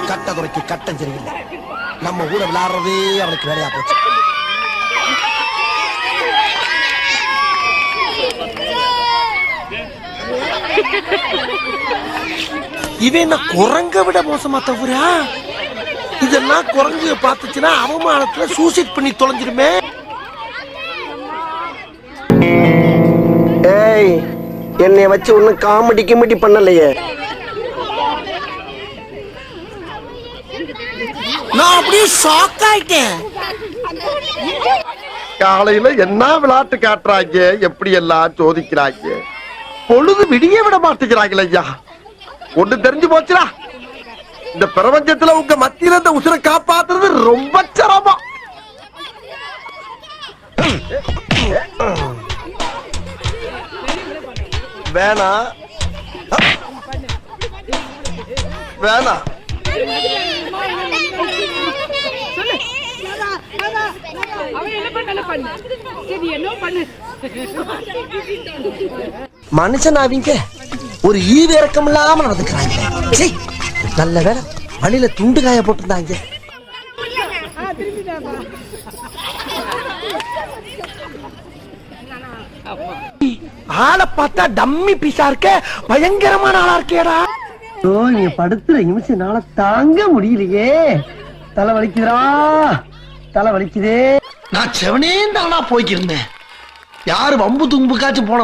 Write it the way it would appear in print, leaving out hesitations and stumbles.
கட்ட குறைக்கு கட்டம் சரியில்லை. நம்ம கூட விளையாடுறதே அவனுக்கு வேலையா போச்சு. இவன் என்ன குரங்க விட மோசமா தவிரா? இதெல்லாம் குரங்கு பார்த்துச்சுன்னா அவமானத்துல சூசைட் பண்ணி தொலைஞ்சிருமே. ஏய், என்னை வச்சு ஒன்னும் காமெடி கிமெடி பண்ணலையே. நான் அப்படியே ஷாக் ஆயிட்டேன். காலையில என்ன விளையாட்டு காட்டுறாங்க, எப்படி எல்லாம் சோதிக்கிறாங்க. பொழுது விடிய விட மாட்டேங்கிறாங்களே ஐயா. ஒண்ணு தெரிஞ்சு போச்சுடா, இந்த பிரபஞ்சத்துல உங்க மத்தியில இந்த உசுரை காப்பாத்துறது ரொம்ப சிரமம். வேணா வேணா மனுஷன் அவங்க ஒரு ஈவு இறக்கம் இல்லாம நடந்துக்கிறாங்க. நல்ல வேலை வழியில துண்டு காய போட்டிருந்தாங்க. ஆளை பார்த்தா டம்மி பீஸா இருக்க, பயங்கரமான ஆளா இருக்கேடா. நீங்க படுத்துற நிமிஷம்னால தாங்க முடியலையே. தலை வலிக்குதுடா, தலை வலிக்குதே. நான் செவனே தானா போய்க்கிருந்தேன். யாரு வம்பு தும்புக்காச்சும் போன